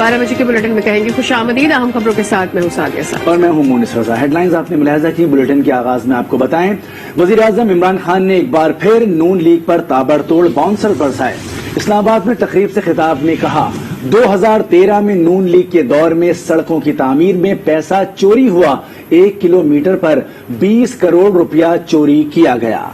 12 बजे के बुलेटिन में कहेंगे खुशामदीद। अहम खबरों के साथ मैं हूं सादिया साहब और मैं हूं मुनिस रजा। हेडलाइंस आपने मुलाहिजा की। बुलेटिन के आगाज में आपको बताएं, वजीर आजम इमरान खान ने एक बार फिर नून लीग पर ताबड़तोड़ बाउंसर बरसाए। इस्लामाबाद में तकरीब से खिताब में कहा, 2013 में नून लीग के दौर में सड़कों की तामीर में पैसा चोरी हुआ, 1 किलोमीटर पर 20 करोड़ रुपया चोरी किया गया।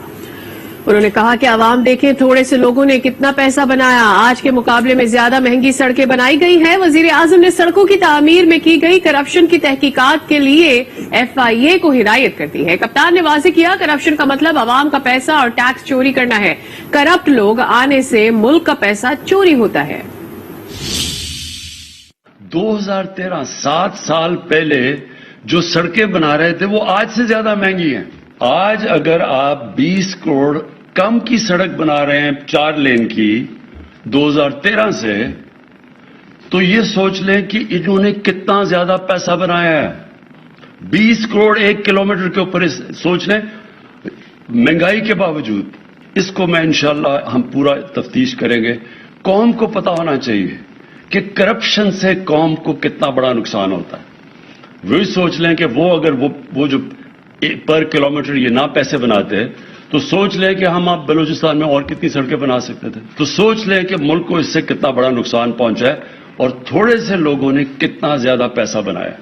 उन्होंने कहा कि आवाम देखें थोड़े से लोगों ने कितना पैसा बनाया, आज के मुकाबले में ज्यादा महंगी सड़कें बनाई गई हैं। वजीर आजम ने सड़कों की तामीर में की गई करप्शन की तहकीकात के लिए FIA को हिदायत कर दी है। कप्तान ने वाज़ेह किया, करप्शन का मतलब आवाम का पैसा और टैक्स चोरी करना है। करप्ट लोग आने से मुल्क का पैसा चोरी होता है। 2013 7 साल पहले जो सड़कें बना रहे थे वो आज से ज्यादा महंगी हैं। आज अगर आप 20 करोड़ कम की सड़क बना रहे हैं 4 लेन की 2013 से, तो ये सोच लें कि इन्होंने कितना ज्यादा पैसा बनाया है। 20 करोड़ 1 किलोमीटर के ऊपर सोच लें, महंगाई के बावजूद। इसको मैं इंशाल्लाह हम पूरा तफ्तीश करेंगे। कौम को पता होना चाहिए कि करप्शन से कौम को कितना बड़ा नुकसान होता है। वही सोच लें कि वो अगर वो जो पर किलोमीटर ये ना पैसे बनाते तो सोच लें कि हम आप बलूचिस्तान में और कितनी सड़कें बना सकते थे। तो सोच लें कि मुल्क को इससे कितना बड़ा नुकसान पहुंचा है और थोड़े से लोगों ने कितना ज्यादा पैसा बनाया।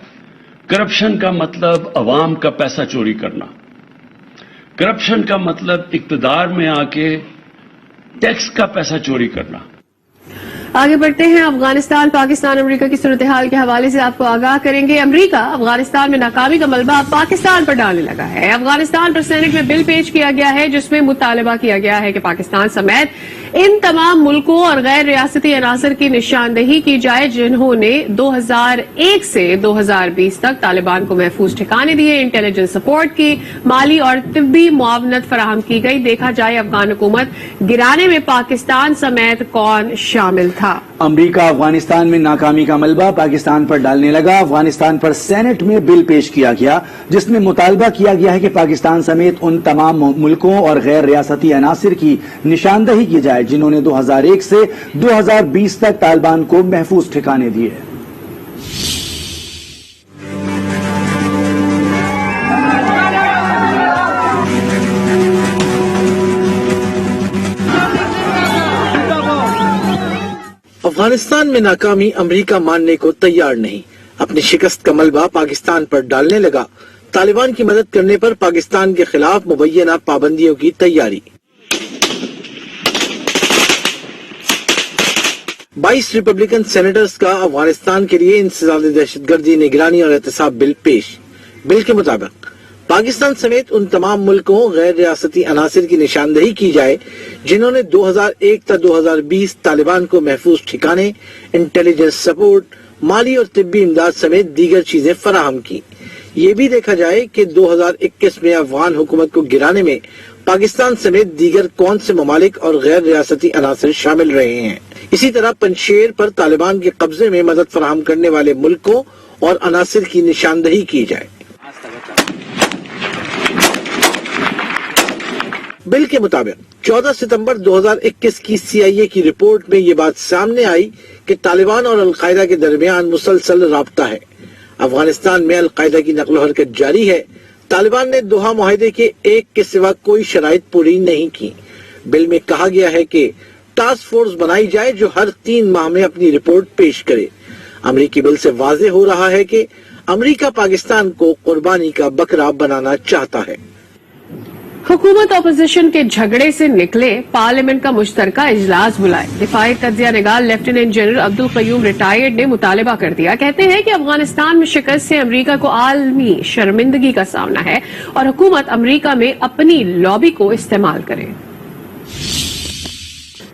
करप्शन का मतलब अवाम का पैसा चोरी करना। करप्शन का मतलब इक्तदार में आके टैक्स का पैसा चोरी करना। आगे बढ़ते हैं। अफगानिस्तान पाकिस्तान अमेरिका की सूरत हाल के हवाले से आपको आगाह करेंगे। अमेरिका अफगानिस्तान में नाकामी का मलबा पाकिस्तान पर डालने लगा है। अफगानिस्तान पर सेनेट में बिल पेश किया गया है जिसमें मुतालबा किया गया है कि पाकिस्तान समेत इन तमाम मुल्कों और गैर रियासती अनासर की निशानदेही की जाए जिन्होंने 2001 से 2020 तक तालिबान को महफूज ठिकाने दिए, इंटेलिजेंस सपोर्ट की, माली और तिब्बी मुआवनत फराहम की गई। देखा जाए अफगान हुकूमत गिराने में पाकिस्तान समेत कौन शामिल था। अमेरिका अफगानिस्तान में नाकामी का मलबा पाकिस्तान पर डालने लगा। अफगानिस्तान पर सेनेट में बिल पेश किया गया जिसमें मुतालबा किया गया है कि पाकिस्तान समेत उन तमाम मुल्कों और गैर रियासती अनासिर की निशानदही की जाए जिन्होंने 2001 से 2020 तक तालिबान को महफूज ठिकाने दिए। अफगानिस्तान में नाकामी अमेरिका मानने को तैयार नहीं। अपनी शिकस्त का मलबा पाकिस्तान पर डालने लगा। तालिबान की मदद करने पर पाकिस्तान के खिलाफ मुबैना पाबंदियों की तैयारी। 22 रिपब्लिकन सेनेटर्स का अफगानिस्तान के लिए इंसदाद दहशतगर्दी निगरानी और एहतसाब बिल पेश। बिल के मुताबिक पाकिस्तान समेत उन तमाम मुल्कों गैर रियासती अनासिर की निशानदेही की जाए जिन्होंने 2001 तक 2020 तालिबान को महफूज ठिकाने, इंटेलिजेंस सपोर्ट, माली और तिब्बी इमदाद समेत दीगर चीजें फराहम की। ये भी देखा जाए कि 2021 में अफगान हुकूमत को गिराने में पाकिस्तान समेत दीगर कौन से ममालिक और गैर रियासती अनासिर शामिल रहे हैं। इसी तरह पंजशेर पर तालिबान के कब्जे में मदद फराहम करने वाले मुल्कों और अनासिर की निशानदेही की जाए। बिल के मुताबिक 14 सितंबर 2021 की CIA की रिपोर्ट में ये बात सामने आई कि तालिबान और अलकायदा के दरमियान मुसलसल राब्ता है। अफगानिस्तान में अलकायदा की नकलो हरकत जारी है। तालिबान ने दोहा मुआहदे के एक के सिवा कोई शराइत पूरी नहीं की। बिल में कहा गया है कि टास्क फोर्स बनाई जाए जो हर 3 माह में अपनी रिपोर्ट पेश करे। अमेरिकी बिल से वाज़ेह हो रहा है कि अमेरिका पाकिस्तान को कुर्बानी का बकरा बनाना चाहता है। हुकूमत अपोजिशन के झगड़े से निकले, पार्लियामेंट का मुश्तरका इजलास बुलाए। दिफाई तज्जिया निगार lieutenant general Abdul Qayyum retired ने मुतालबा कर दिया। कहते हैं कि अफगानिस्तान में शिकस्त से अमेरिका को आलमी शर्मिंदगी का सामना है और हुकूमत अमेरिका में अपनी लॉबी को इस्तेमाल करे।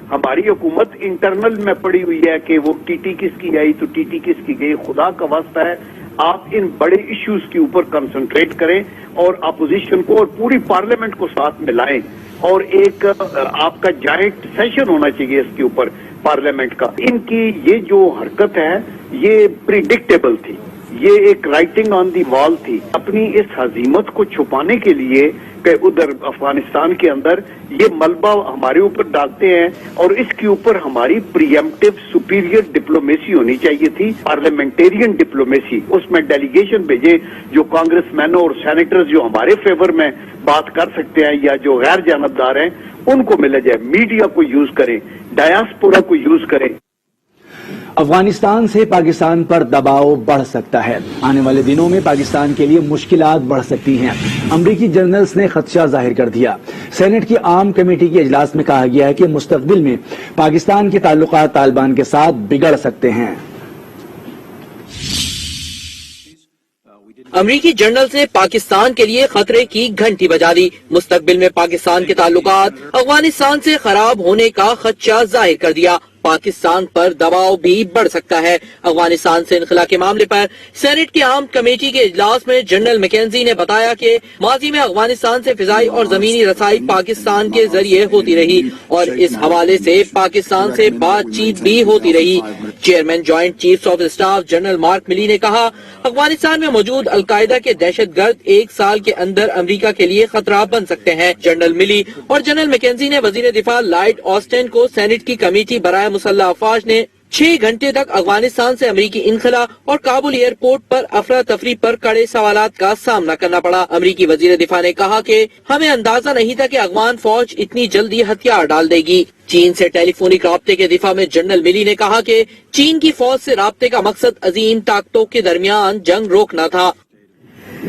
हमारी हुकूमत इंटरनल में पड़ी हुई है कि वो टीटी किसकी आई तो टीटी किसकी गई। खुदा का वास्ता है आप इन बड़े इश्यूज के ऊपर कंसंट्रेट करें और अपोजिशन को और पूरी पार्लियामेंट को साथ में लाएं और एक आपका जॉइंट सेशन होना चाहिए इसके ऊपर पार्लियामेंट का। इनकी ये जो हरकत है ये प्रिडिक्टेबल थी, ये एक राइटिंग ऑन दी वॉल थी। अपनी इस हजीमत को छुपाने के लिए कि उधर अफगानिस्तान के अंदर ये मलबा हमारे ऊपर डालते हैं और इसके ऊपर हमारी प्रीएम्प्टिव सुपीरियर डिप्लोमेसी होनी चाहिए थी, पार्लियामेंटेरियन डिप्लोमेसी। उसमें डेलीगेशन भेजे जो कांग्रेसमैनों और सेनेटर्स जो हमारे फेवर में बात कर सकते हैं या जो गैर जानबदार हैं उनको मिला जाए। मीडिया को यूज करें, डायस्पोरा को यूज करें। अफगानिस्तान से पाकिस्तान पर दबाव बढ़ सकता है। आने वाले दिनों में पाकिस्तान के लिए मुश्किलात बढ़ सकती हैं। अमरीकी जनरल्स ने खदशा जाहिर कर दिया। सेनेट की आम कमेटी के इजलास में कहा गया है कि मुस्तकबिल में पाकिस्तान के ताल्लुकात तालिबान के साथ बिगड़ सकते हैं। अमरीकी जनरल्स ने पाकिस्तान के लिए खतरे की घंटी बजा दी। मुस्तकबिल में पाकिस्तान के ताल्लुकात अफगानिस्तान से खराब होने का खदशा जाहिर कर दिया। पाकिस्तान पर दबाव भी बढ़ सकता है। अफगानिस्तान से इनखला के मामले पर सेनेट की आम कमेटी के इजलास में जनरल मैकेंजी ने बताया कि माजी में अफगानिस्तान से फिजाई और जमीनी रसाई पाकिस्तान के जरिए होती रही और इस हवाले से पाकिस्तान से बातचीत भी होती रही। Chairman joint chiefs of staff general mark मिली ने कहा, अफगानिस्तान में मौजूद अलकायदा के दहशतगर्द 1 साल के अंदर अमेरिका के लिए खतरा बन सकते हैं। जनरल मिली और जनरल मैकेंजी ने वजीर दिफा लॉयड ऑस्टिन को सेनेट की कमेटी बराए मुसल्लह अफवाज ने 6 घंटे तक अफगानिस्तान से अमरीकी इनखला और काबुल एयरपोर्ट पर अफरा तफरी पर कड़े सवालात का सामना करना पड़ा। अमरीकी वजीर दिफा ने कहा कि हमें अंदाजा नहीं था कि अफगान फौज इतनी जल्दी हथियार डाल देगी। चीन से टेलीफोनिक राब्ते के दिफा में जनरल मिली ने कहा कि चीन की फौज से राब्ते का मकसद अजीम ताकतों के दरमियान जंग रोकना था।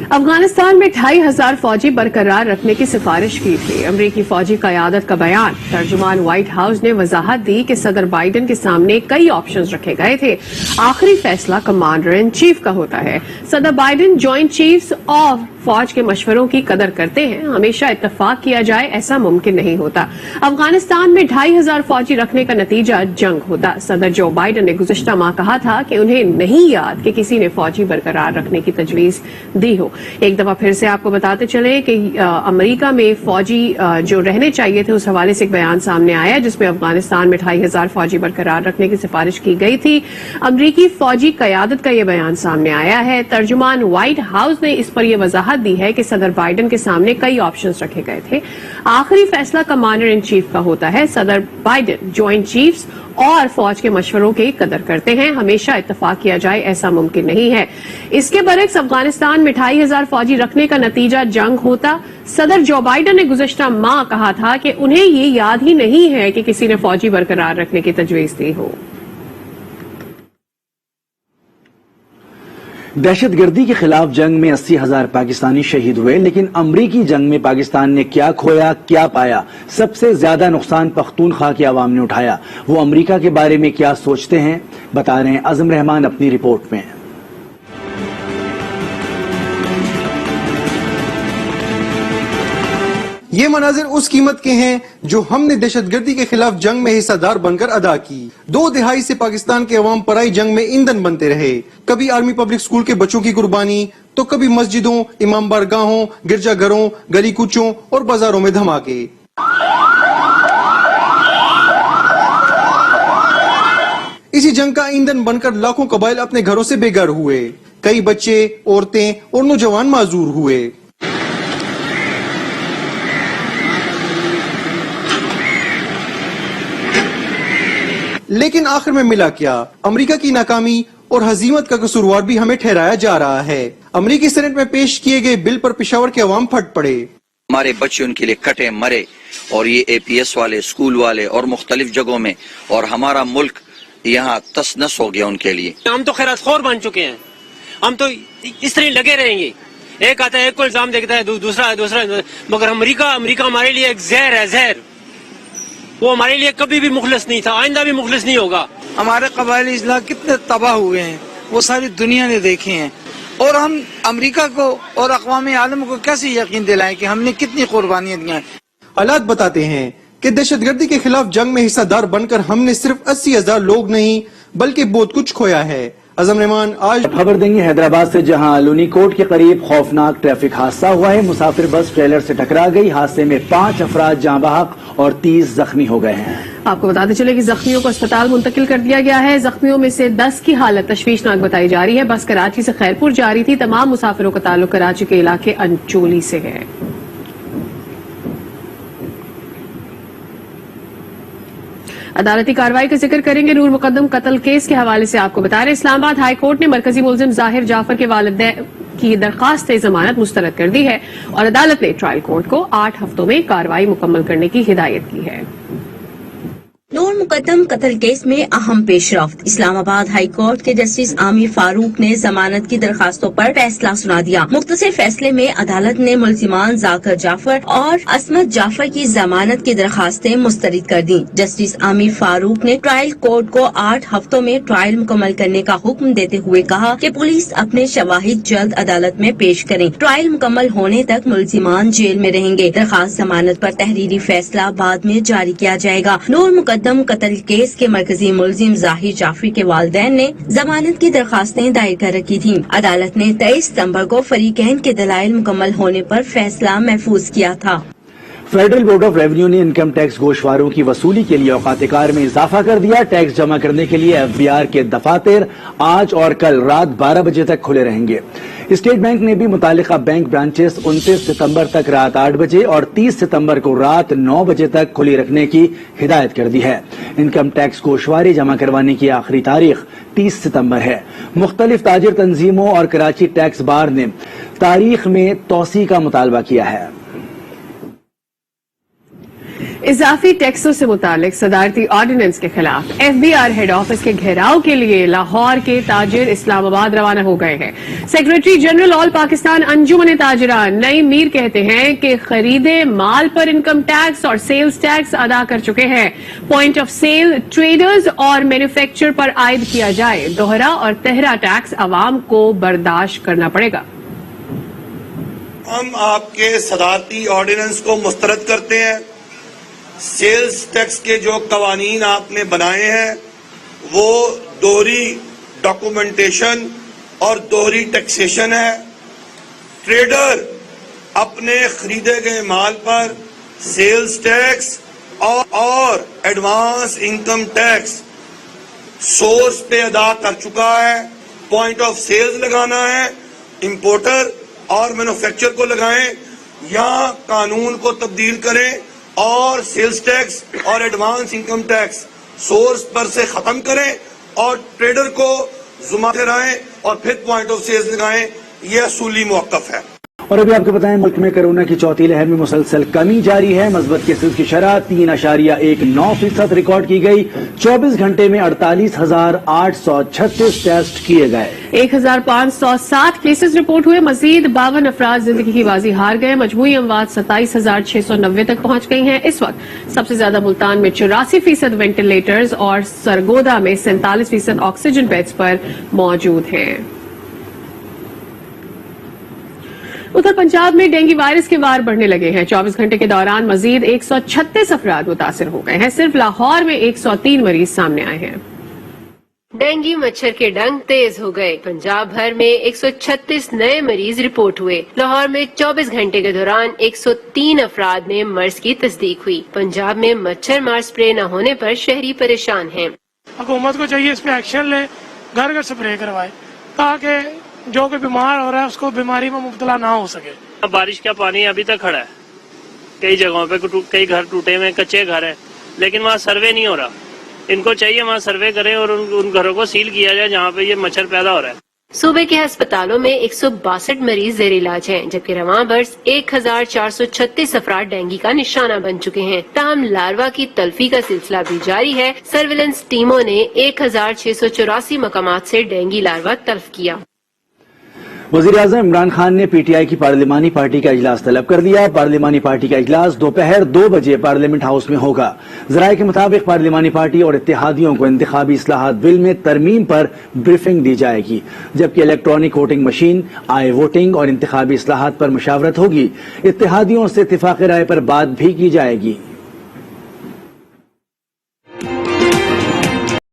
अफगानिस्तान में 2500 फौजी बरकरार रखने की सिफारिश की थी। अमरीकी फौजी क़यादत का बयान। तर्जुमान व्हाइट हाउस ने वजाहत दी कि सदर बाइडन के सामने कई ऑप्शंस रखे गए थे। आखिरी फैसला कमांडर इन चीफ का होता है। सदर बाइडन जॉइंट चीफ्स ऑफ फौज के मशवरों की कदर करते हैं। हमेशा इत्तफाक किया जाए ऐसा मुमकिन नहीं होता। अफगानिस्तान में 2500 फौजी रखने का नतीजा जंग होता। सदर जो बाइडन ने गुज़िश्ता माह कहा था कि उन्हें नहीं याद कि किसी ने फौजी बरकरार रखने की तजवीज दी हो। एक दफा फिर से आपको बताते चले कि अमेरिका में फौजी जो रहने चाहिए थे उस हवाले से एक बयान सामने आया जिसमें अफगानिस्तान में 2500 फौजी बरकरार रखने की सिफारिश की गई थी। अमरीकी फौजी कयादत का यह बयान सामने आया है। तर्जुमान व्हाइट हाउस ने इस पर यह वजाहत दी है कि सदर बाइडन के सामने कई ऑप्शंस रखे गए थे। आखिरी फैसला कमांडर इन चीफ का होता है। सदर बाइडन जॉइंट चीफ्स और फौज के मशवरों की कदर करते हैं। हमेशा इत्तफाक किया जाए ऐसा मुमकिन नहीं है। इसके बरक्स अफगानिस्तान में 2500 फौजी रखने का नतीजा जंग होता। सदर जो बाइडन ने गुज़िश्ता माह कहा था कि उन्हें ये याद ही नहीं है कि किसी ने फौजी बरकरार रखने की तजवीज दी हो। दहशतगर्दी के खिलाफ जंग में 80,000 पाकिस्तानी शहीद हुए, लेकिन अमरीकी जंग में पाकिस्तान ने क्या खोया क्या पाया? सबसे ज्यादा नुकसान पख्तूनख्वा की आवाम ने उठाया। वो अमरीका के बारे में क्या सोचते हैं, बता रहे हैं आजम रहमान अपनी रिपोर्ट में। ये मनाजिर उस कीमत के हैं जो हमने दहशतगर्दी के खिलाफ जंग में हिस्सेदार बनकर अदा की। 2 दिहाई से पाकिस्तान के अवाम पराई जंग में ईंधन बनते रहे। कभी आर्मी पब्लिक स्कूल के बच्चों की कुर्बानी, तो कभी मस्जिदों, इमाम बारगाहों, गिरजाघरों, गली कूचों और बाजारों में धमाके। इसी जंग का ईंधन बनकर लाखों कबाइल अपने घरों से बेघर हुए। कई बच्चे, औरतें और नौजवान माजूर हुए। लेकिन आखिर में मिला क्या? अमेरिका की नाकामी और हजीमत का कसूरवार भी हमें ठहराया जा रहा है। अमेरिकी सेनेट में पेश किए गए बिल पर पेशावर के अवाम फट पड़े। हमारे बच्चे उनके लिए कटे मरे और ये APS वाले, स्कूल वाले और मुख्तलिफ जगहों में, और हमारा मुल्क यहाँ तस नस हो गया उनके लिए। हम तो खैरातखोर बन चुके हैं। हम तो इस तरह लगे रहेंगे। एक आता है, एक को इल्जाम देखता है, दूसरा मगर अमेरिका हमारे लिए एक जहर है, जहर। वो हमारे लिए कभी भी मुखलिस नहीं था, आइंदा भी मुखलिस नहीं होगा। हमारे कबायली इजलाह कितने तबाह हुए हैं वो सारी दुनिया ने देखे हैं, और हम अमेरिका को और अक़वाम आलम को कैसे यकीन दिलाएं कि हमने कितनी कुर्बानियां दी हैं। हालात बताते हैं कि दहशतगर्दी के खिलाफ जंग में हिस्सेदार बनकर हमने सिर्फ 80,000 लोग नहीं बल्कि बहुत कुछ खोया है। अजम रहमान आज खबर देंगे हैदराबाद से, जहां लूनी कोट के करीब खौफनाक ट्रैफिक हादसा हुआ है। मुसाफिर बस ट्रेलर से टकरा गई। हादसे में 5 अफराद जाँ बहक और 30 जख्मी हो गए हैं। आपको बताते चले कि जख्मियों को अस्पताल मुंतकिल कर दिया गया है। जख्मियों में से 10 की हालत तशवीशनाक बताई जा रही है। बस कराची से खैरपुर जा रही थी। तमाम मुसाफिरों का ताल्लुक कराची के इलाके अंचोली से है। अदालती कार्रवाई का जिक्र करेंगे। नूर मुकद्दम कत्ल केस के हवाले से आपको बता रहे, इस्लामाबाद हाई कोर्ट ने मरकजी मुलजिम जाहिर जाफर के वालिदैन की दरखास्त जमानत मुस्तरद कर दी है और अदालत ने ट्रायल कोर्ट को 8 हफ्तों में कार्रवाई मुकम्मल करने की हिदायत की है। नूर मुकद्दम कत्ल केस में अहम पेशरफ्त। इस्लामाबाद हाई कोर्ट के जस्टिस आमिर फारूक ने जमानत की दरखास्तों पर फैसला सुना दिया। मुख्तसर फैसले में अदालत ने मुल्जिमान जाकिर जाफर और असमत जाफर की जमानत की दरखास्तें मुस्तरद कर दी। जस्टिस आमिर फारूक ने ट्रायल कोर्ट को 8 हफ्तों में ट्रायल मुकम्मल करने का हुक्म देते हुए कहा कि पुलिस अपने शवाहिद जल्द अदालत में पेश करें। ट्रायल मुकम्मल होने तक मुल्जिमान जेल में रहेंगे। दरखास्त जमानत पर तहरीरी फैसला बाद में जारी किया जाएगा। नूर मुकद्दम कत्ल केस के मरकजी मुलजिम जाहिर जाफर के वालिदैन ने जमानत की दरखास्तें दायर कर रखी थीं। अदालत ने 23 सितम्बर को फरीकैन के दलाइल मुकम्मल होने पर फैसला महफूज किया था। फेडरल बोर्ड ऑफ रेवेन्यू ने इनकम टैक्स गोशवारों की वसूली के लिए औकात-ए-कार में इजाफा कर दिया। टैक्स जमा करने के लिए FBR के दफातर आज और कल रात 12 बजे तक खुले रहेंगे। स्टेट बैंक ने भी मुतालिका बैंक ब्रांचेस 29 सितंबर तक रात 8 बजे और 30 सितंबर को रात 9 बजे तक खुली रखने की हिदायत कर दी है। इनकम टैक्स गोशवारी जमा करवाने की आखिरी तारीख 30 सितंबर है। मुख्तलिफ ताजिर तंजीमों और कराची टैक्स बार ने तारीख में तोसी का मुतालबा किया है। इजाफी टैक्सों से मुतालिक सदारती ऑर्डिनेंस के खिलाफ FBR हेड ऑफिस के घेराव के लिए लाहौर के ताजिर इस्लामाबाद रवाना हो गए हैं। सेक्रेटरी जनरल ऑल पाकिस्तान अंजुमन ताजिरान नईम मीर कहते हैं कि खरीदे माल पर इनकम टैक्स और सेल्स टैक्स अदा कर चुके हैं। पॉइंट ऑफ सेल, ट्रेडर्स और मैन्युफैक्चर पर आयद किया जाए। दोहरा और तहरा टैक्स अवाम को बर्दाश्त करना पड़ेगा। हम आपके सदारती ऑर्डिनेंस को मुस्तरद करते हैं। सेल्स टैक्स के जो कवानीन आपने बनाए हैं वो दोहरी डॉक्यूमेंटेशन और दोहरी टैक्सेशन है। ट्रेडर अपने खरीदे गए माल पर सेल्स टैक्स और एडवांस इनकम टैक्स सोर्स पे अदा कर चुका है। पॉइंट ऑफ सेल्स लगाना है, इंपोर्टर और मैन्युफैक्चरर को लगाएं या कानून को तब्दील करें और सेल्स टैक्स और एडवांस इनकम टैक्स सोर्स पर से खत्म करें और ट्रेडर को जुमा ठहराएं और फिर पॉइंट ऑफ सेल्स लगाएं। यह असूली मौक़िफ़ है। और अभी आपको बताएं, मुल्क में कोरोना की चौथी लहर में मुसलसल कमी जारी है। मस्बत केसेस की शरह 3.19% रिकॉर्ड की गई। 24 घंटे में 48,836 टेस्ट किए गए। 1,507 केसेस रिपोर्ट हुए। मजीद 52 अफराद जिंदगी की बाजी हार गए। मजमूई अमवात 27,690 तक पहुंच गई हैं। इस वक्त सबसे ज्यादा मुल्तान में 84% वेंटिलेटर्स और सरगोदा में 47% ऑक्सीजन बेड्स पर मौजूद हैं। उधर पंजाब में डेंगू वायरस के वार बढ़ने लगे हैं। 24 घंटे के दौरान मजीद 136 अफराद मुतासिर हो गए हैं। सिर्फ लाहौर में 103 मरीज सामने आए हैं। डेंगू मच्छर के डंक तेज हो गए। पंजाब भर में 136 नए मरीज रिपोर्ट हुए। लाहौर में 24 घंटे के दौरान 103 अफराद में मर्ज की तस्दीक हुई। पंजाब में मच्छर मार स्प्रे न होने पर शहरी परेशान हैं। हुकूमत को चाहिए इस पे एक्शन ले, घर घर स्प्रे करवाए ताकि जो कोई बीमार हो रहा है उसको बीमारी में मुब्तला ना हो सके। बारिश का पानी अभी तक खड़ा है। कई जगहों पे कई घर टूटे हुए कच्चे घर हैं, लेकिन वहाँ सर्वे नहीं हो रहा। इनको चाहिए वहाँ सर्वे करें और उन घरों को सील किया जाए जहाँ पे ये मच्छर पैदा हो रहा है। सूबे के अस्पतालों में 162 मरीज जेर इलाज हैं, जबकि रवां बर्स 1,436 अफराद डेंगू का निशाना बन चुके हैं। ताहम लार्वा की तल्फी का सिलसिला भी जारी है। सर्विलेंस टीमों ने 1,684 मकामात से डेंगू लार्वा तल्फ किया। वज़ीर-ए-आज़म इमरान खान ने PTI की पार्लिमानी पार्टी का इजलास तलब कर दिया। पार्लिमानी पार्टी का इजलास दोपहर 2 बजे पार्लियामेंट हाउस में होगा। ज़राए के मुताबिक पार्लिमानी पार्टी और इत्तेहादियों को इंतखाबी इस्लाहात बिल में तरमीम पर ब्रीफिंग दी जाएगी, जबकि इलेक्ट्रॉनिक वोटिंग मशीन, आई वोटिंग और इंतखाबी इस्लाहात पर मुशावरत होगी। इत्तेहादियों से इत्तिफाक़ राय पर बात भी की जाएगी।